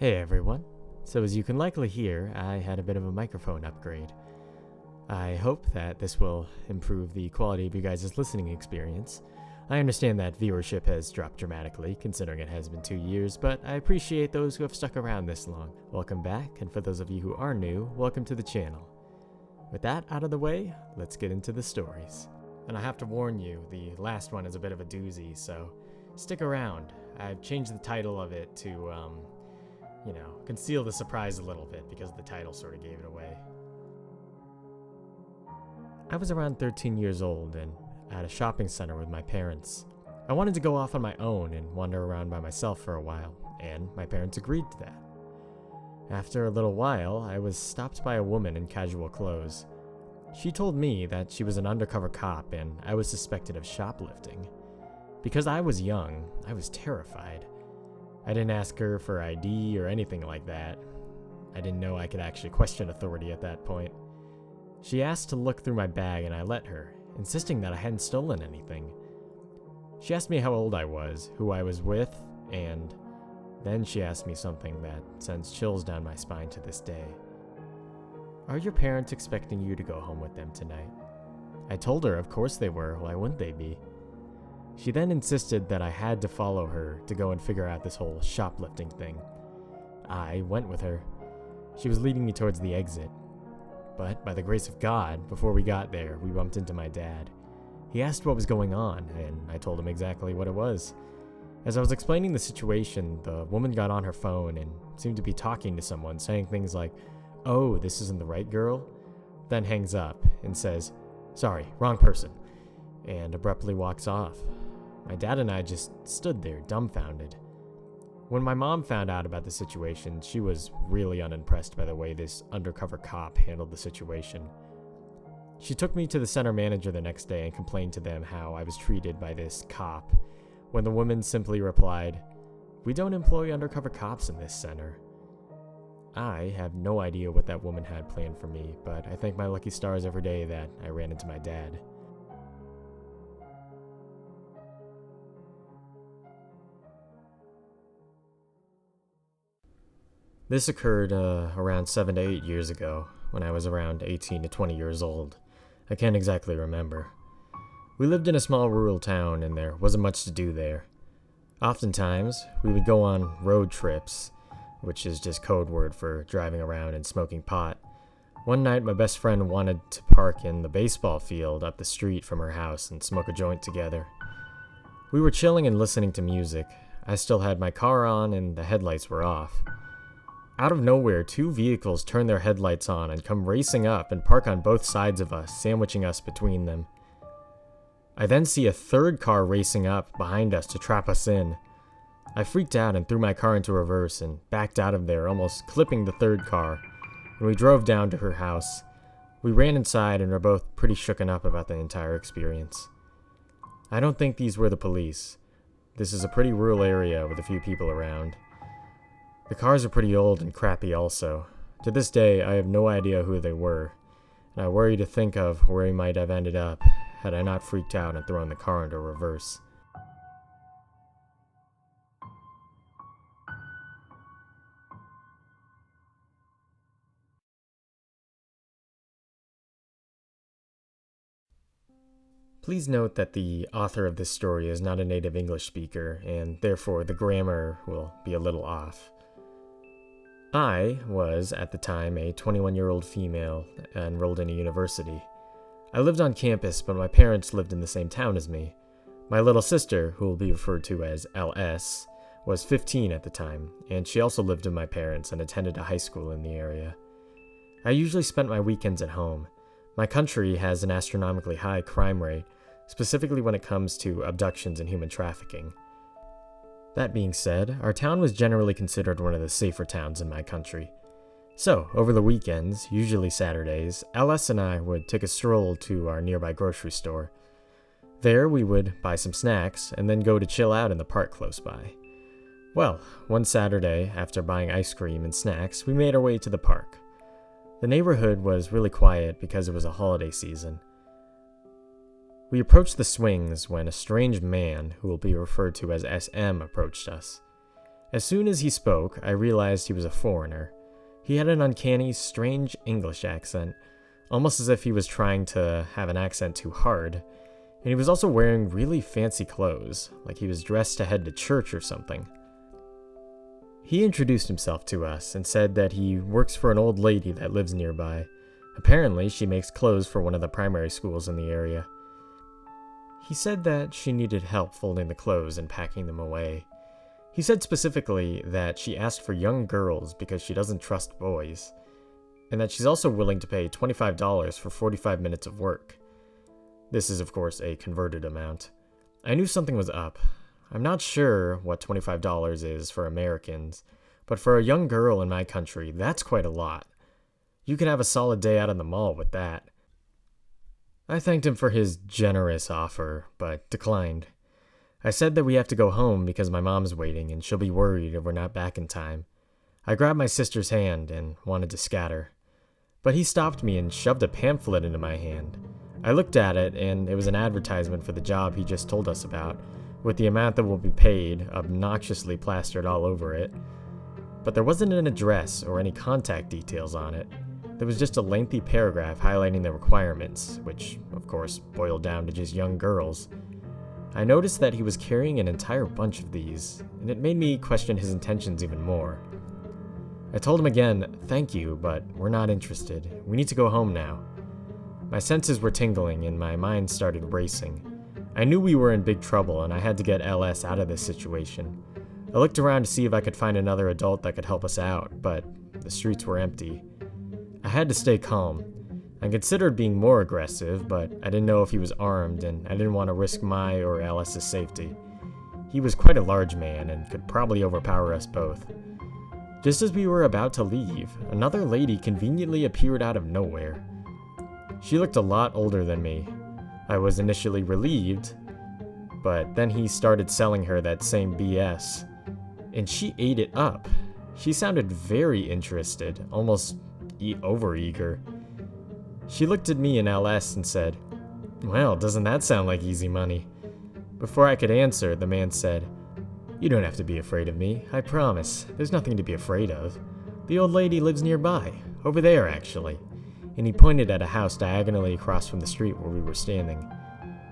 Hey everyone. So as you can likely hear, I had a bit of a microphone upgrade. I hope that this will improve the quality of you guys' listening experience. I understand that viewership has dropped dramatically, considering it has been 2 years, but I appreciate those who have stuck around this long. Welcome back, and for those of you who are new, welcome to the channel. With that out of the way, let's get into the stories. And I have to warn you, the last one is a bit of a doozy, so stick around. I've changed the title of it to, conceal the surprise a little bit because the title sort of gave it away. I was around 13 years old and at a shopping center with my parents. I wanted to go off on my own and wander around by myself for a while, and my parents agreed to that. After a little while, I was stopped by a woman in casual clothes. She told me that she was an undercover cop and I was suspected of shoplifting. Because I was young, I was terrified. I didn't ask her for ID or anything like that. I didn't know I could actually question authority at that point. She asked to look through my bag and I let her, insisting that I hadn't stolen anything. She asked me how old I was, who I was with, and then she asked me something that sends chills down my spine to this day. Are your parents expecting you to go home with them tonight? I told her of course they were, why wouldn't they be? She then insisted that I had to follow her to go and figure out this whole shoplifting thing. I went with her. She was leading me towards the exit. But by the grace of God, before we got there, we bumped into my dad. He asked what was going on, and I told him exactly what it was. As I was explaining the situation, the woman got on her phone and seemed to be talking to someone, saying things like, "Oh, this isn't the right girl?" Then hangs up and says, "Sorry, wrong person," and abruptly walks off. My dad and I just stood there, dumbfounded. When my mom found out about the situation, she was really unimpressed by the way this undercover cop handled the situation. She took me to the center manager the next day and complained to them how I was treated by this cop, when the woman simply replied, "We don't employ undercover cops in this center." I have no idea what that woman had planned for me, but I thank my lucky stars every day that I ran into my dad. This occurred around 7 to 8 years ago, when I was around 18 to 20 years old. I can't exactly remember. We lived in a small rural town and there wasn't much to do there. Oftentimes, we would go on road trips, which is just code word for driving around and smoking pot. One night, my best friend wanted to park in the baseball field up the street from her house and smoke a joint together. We were chilling and listening to music. I still had my car on and the headlights were off. Out of nowhere, 2 vehicles turn their headlights on and come racing up and park on both sides of us, sandwiching us between them. I then see a 3rd car racing up behind us to trap us in. I freaked out and threw my car into reverse and backed out of there, almost clipping the 3rd car, and we drove down to her house. We ran inside and were both pretty shooken up about the entire experience. I don't think these were the police. This is a pretty rural area with a few people around. The cars are pretty old and crappy also. To this day, I have no idea who they were, and I worry to think of where he might have ended up had I not freaked out and thrown the car into reverse. Please note that the author of this story is not a native English speaker, and therefore the grammar will be a little off. I was, at the time, a 21-year-old female enrolled in a university. I lived on campus, but my parents lived in the same town as me. My little sister, who will be referred to as LS, was 15 at the time, and she also lived with my parents and attended a high school in the area. I usually spent my weekends at home. My country has an astronomically high crime rate, specifically when it comes to abductions and human trafficking. That being said, our town was generally considered one of the safer towns in my country. So, over the weekends, usually Saturdays, LS and I would take a stroll to our nearby grocery store. There, we would buy some snacks and then go to chill out in the park close by. Well, one Saturday, after buying ice cream and snacks, we made our way to the park. The neighborhood was really quiet because it was a holiday season. We approached the swings when a strange man, who will be referred to as SM, approached us. As soon as he spoke, I realized he was a foreigner. He had an uncanny, strange English accent, almost as if he was trying to have an accent too hard. And he was also wearing really fancy clothes, like he was dressed to head to church or something. He introduced himself to us and said that he works for an old lady that lives nearby. Apparently, she makes clothes for one of the primary schools in the area. He said that she needed help folding the clothes and packing them away. He said specifically that she asked for young girls because she doesn't trust boys, and that she's also willing to pay $25 for 45 minutes of work. This is, of course, a converted amount. I knew something was up. I'm not sure what $25 is for Americans, but for a young girl in my country, that's quite a lot. You could have a solid day out in the mall with that. I thanked him for his generous offer, but declined. I said that we have to go home because my mom's waiting and she'll be worried if we're not back in time. I grabbed my sister's hand and wanted to scatter, but he stopped me and shoved a pamphlet into my hand. I looked at it, and it was an advertisement for the job he just told us about, with the amount that will be paid obnoxiously plastered all over it. But there wasn't an address or any contact details on it. There was just a lengthy paragraph highlighting the requirements, which, of course, boiled down to just young girls. I noticed that he was carrying an entire bunch of these, and it made me question his intentions even more. I told him again, "Thank you, but we're not interested. We need to go home now." My senses were tingling and my mind started racing. I knew we were in big trouble and I had to get LS out of this situation. I looked around to see if I could find another adult that could help us out, but the streets were empty. I had to stay calm. I considered being more aggressive, but I didn't know if he was armed, and I didn't want to risk my or Alice's safety. He was quite a large man and could probably overpower us both. Just as we were about to leave, another lady conveniently appeared out of nowhere. She looked a lot older than me. I was initially relieved, but then he started selling her that same BS, and she ate it up. She sounded very interested, almost overeager. She looked at me and LS and said, "Well, doesn't that sound like easy money?" Before I could answer, the man said, "You don't have to be afraid of me, I promise. There's nothing to be afraid of. The old lady lives nearby, over there actually." And he pointed at a house diagonally across from the street where we were standing.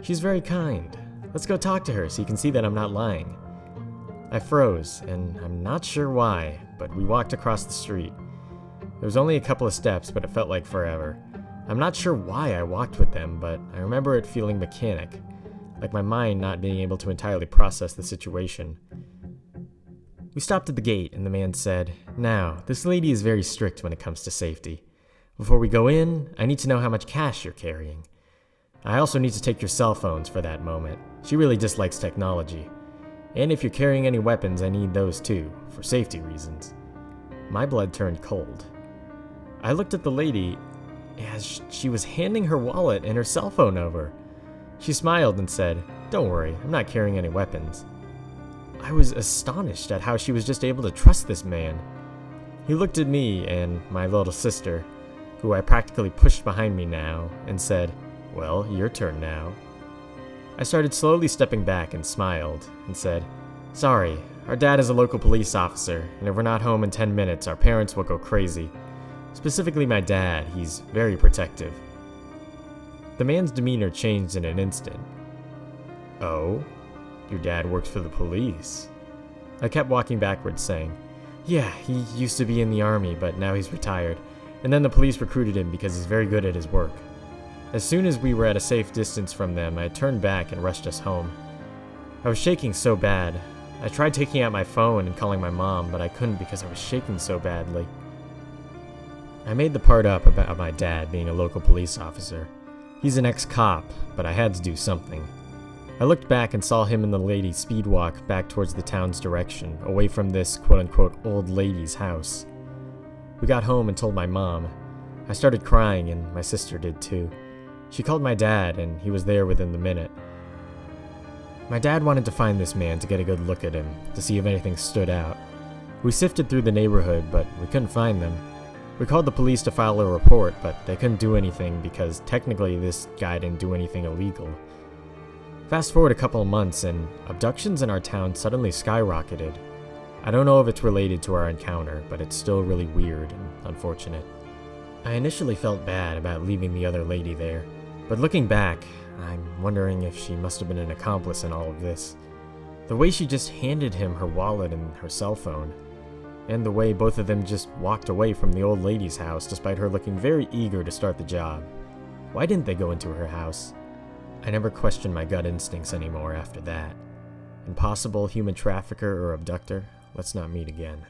"She's very kind. Let's go talk to her so you can see that I'm not lying." I froze, and I'm not sure why, but we walked across the street. There was only a couple of steps, but it felt like forever. I'm not sure why I walked with them, but I remember it feeling mechanic, like my mind not being able to entirely process the situation. We stopped at the gate, and the man said, "Now, this lady is very strict when it comes to safety. Before we go in, I need to know how much cash you're carrying. I also need to take your cell phones for that moment. She really dislikes technology. And if you're carrying any weapons, I need those too, for safety reasons." My blood turned cold. I looked at the lady as she was handing her wallet and her cell phone over. She smiled and said, "Don't worry, I'm not carrying any weapons." I was astonished at how she was just able to trust this man. He looked at me and my little sister, who I practically pushed behind me now, and said, "Well, your turn now." I started slowly stepping back and smiled and said, "Sorry, our dad is a local police officer, and if we're not home in 10 minutes, our parents will go crazy. Specifically my dad, he's very protective." The man's demeanor changed in an instant. "Oh? Your dad works for the police?" I kept walking backwards, saying, "Yeah, he used to be in the army, but now he's retired. And then the police recruited him because he's very good at his work." As soon as we were at a safe distance from them, I turned back and rushed us home. I was shaking so bad. I tried taking out my phone and calling my mom, but I couldn't because I was shaking so badly. I made the part up about my dad being a local police officer. He's an ex-cop, but I had to do something. I looked back and saw him and the lady speed walk back towards the town's direction, away from this quote-unquote old lady's house. We got home and told my mom. I started crying, and my sister did too. She called my dad, and he was there within the minute. My dad wanted to find this man to get a good look at him, to see if anything stood out. We sifted through the neighborhood, but we couldn't find them. We called the police to file a report, but they couldn't do anything because technically this guy didn't do anything illegal. Fast forward a couple of months, and abductions in our town suddenly skyrocketed. I don't know if it's related to our encounter, but it's still really weird and unfortunate. I initially felt bad about leaving the other lady there, but looking back, I'm wondering if she must have been an accomplice in all of this. The way she just handed him her wallet and her cell phone, and the way both of them just walked away from the old lady's house despite her looking very eager to start the job. Why didn't they go into her house? I never questioned my gut instincts anymore after that. Impossible human trafficker or abductor, let's not meet again.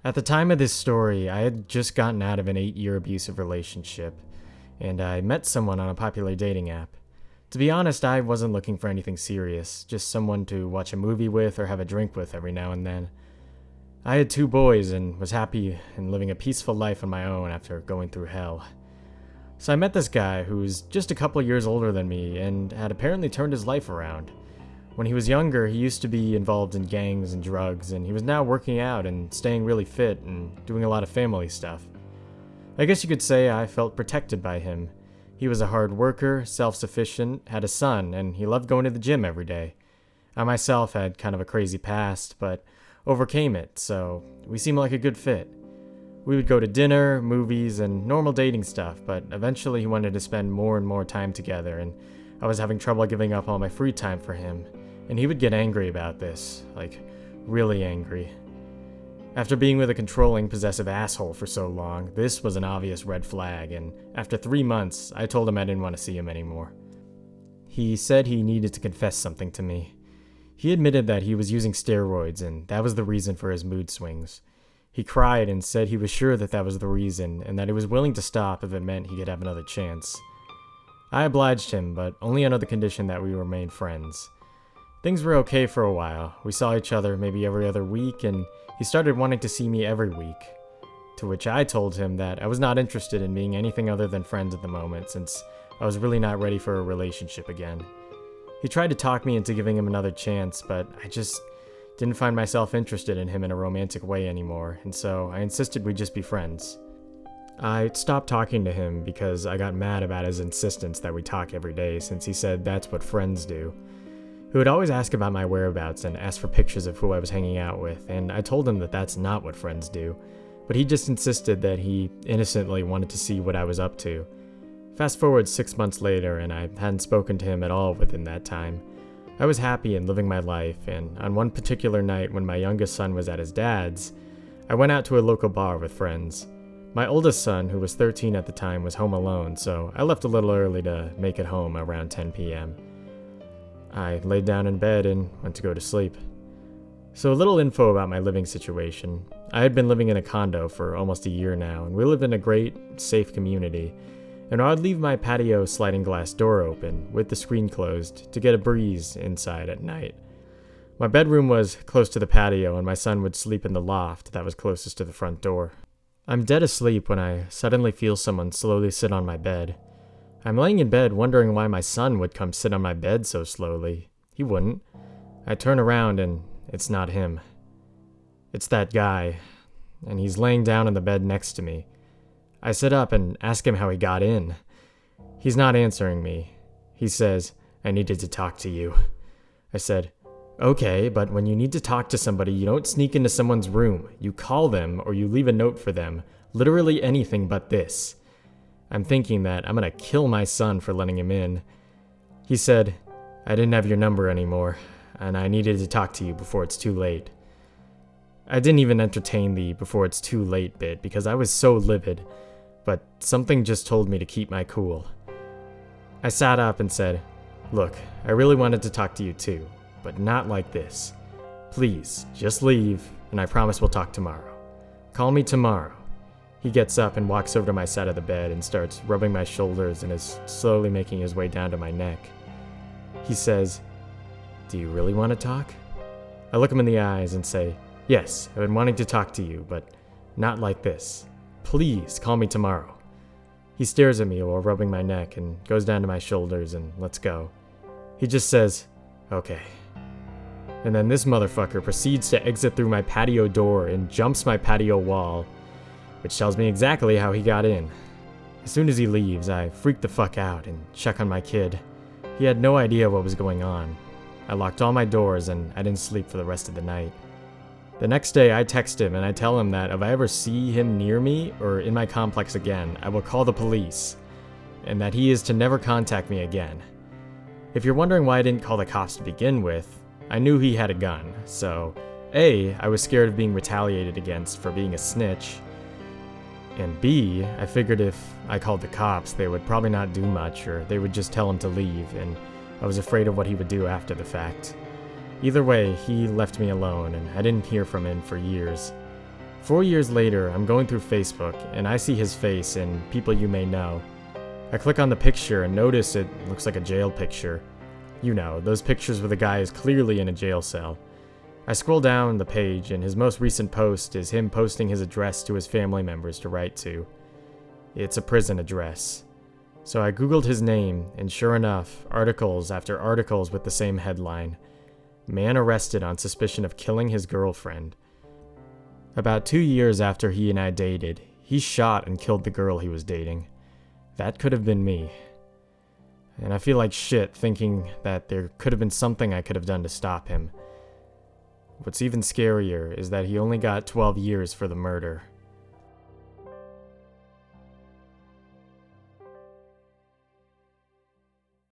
At the time of this story, I had just gotten out of an 8-year abusive relationship, and I met someone on a popular dating app. To be honest, I wasn't looking for anything serious, just someone to watch a movie with or have a drink with every now and then. I had 2 boys and was happy in living a peaceful life on my own after going through hell. So I met this guy who was just a couple years older than me and had apparently turned his life around. When he was younger, he used to be involved in gangs and drugs, and he was now working out and staying really fit and doing a lot of family stuff. I guess you could say I felt protected by him. He was a hard worker, self-sufficient, had a son, and he loved going to the gym every day. I myself had kind of a crazy past, but overcame it, so we seemed like a good fit. We would go to dinner, movies, and normal dating stuff, but eventually he wanted to spend more and more time together, and I was having trouble giving up all my free time for him, and he would get angry about this, like, really angry. After being with a controlling, possessive asshole for so long, this was an obvious red flag, and after 3 months, I told him I didn't want to see him anymore. He said he needed to confess something to me. He admitted that he was using steroids, and that was the reason for his mood swings. He cried and said he was sure that that was the reason, and that he was willing to stop if it meant he could have another chance. I obliged him, but only under the condition that we remained friends. Things were okay for a while. We saw each other maybe every other week, and he started wanting to see me every week. To which I told him that I was not interested in being anything other than friends at the moment, since I was really not ready for a relationship again. He tried to talk me into giving him another chance, but I just didn't find myself interested in him in a romantic way anymore, and so I insisted we just be friends. I stopped talking to him because I got mad about his insistence that we talk every day, since he said that's what friends do. He would always ask about my whereabouts and ask for pictures of who I was hanging out with, and I told him that that's not what friends do, but he just insisted that he innocently wanted to see what I was up to. Fast forward 6 months later, and I hadn't spoken to him at all within that time. I was happy and living my life, and on one particular night when my youngest son was at his dad's, I went out to a local bar with friends. My oldest son, who was 13 at the time, was home alone, so I left a little early to make it home around 10 p.m. I laid down in bed and went to go to sleep. So a little info about my living situation. I had been living in a condo for almost a year now, and we lived in a great, safe community. And I'd leave my patio sliding glass door open, with the screen closed, to get a breeze inside at night. My bedroom was close to the patio, and my son would sleep in the loft that was closest to the front door. I'm dead asleep when I suddenly feel someone slowly sit on my bed. I'm laying in bed wondering why my son would come sit on my bed so slowly. He wouldn't. I turn around and it's not him. It's that guy, and he's laying down on the bed next to me. I sit up and ask him how he got in. He's not answering me. He says, "I needed to talk to you." I said, "Okay, but when you need to talk to somebody, you don't sneak into someone's room. You call them or you leave a note for them. Literally anything but this." I'm thinking that I'm gonna kill my son for letting him in. He said, "I didn't have your number anymore, and I needed to talk to you before it's too late." I didn't even entertain the "before it's too late" bit because I was so livid, but something just told me to keep my cool. I sat up and said, "Look, I really wanted to talk to you too, but not like this. Please, just leave, and I promise we'll talk tomorrow. Call me tomorrow." He gets up and walks over to my side of the bed and starts rubbing my shoulders and is slowly making his way down to my neck. He says, "Do you really want to talk?" I look him in the eyes and say, "Yes, I've been wanting to talk to you, but not like this. Please call me tomorrow." He stares at me while rubbing my neck and goes down to my shoulders and lets go. He just says, "Okay." And then this motherfucker proceeds to exit through my patio door and jumps my patio wall, which tells me exactly how he got in. As soon as he leaves, I freak the fuck out and check on my kid. He had no idea what was going on. I locked all my doors and I didn't sleep for the rest of the night. The next day, I text him and I tell him that if I ever see him near me or in my complex again, I will call the police, and that he is to never contact me again. If you're wondering why I didn't call the cops to begin with, I knew he had a gun, so A, I was scared of being retaliated against for being a snitch, and B, I figured if I called the cops, they would probably not do much, or they would just tell him to leave, and I was afraid of what he would do after the fact. Either way, he left me alone, and I didn't hear from him for years. 4 years later, I'm going through Facebook, and I see his face in People You May Know. I click on the picture and notice it looks like a jail picture. You know, those pictures where the guy is clearly in a jail cell. I scroll down the page, and his most recent post is him posting his address to his family members to write to. It's a prison address. So I googled his name, and sure enough, articles after articles with the same headline. Man arrested on suspicion of killing his girlfriend. About 2 years after he and I dated, he shot and killed the girl he was dating. That could have been me. And I feel like shit thinking that there could have been something I could have done to stop him. What's even scarier is that he only got 12 years for the murder.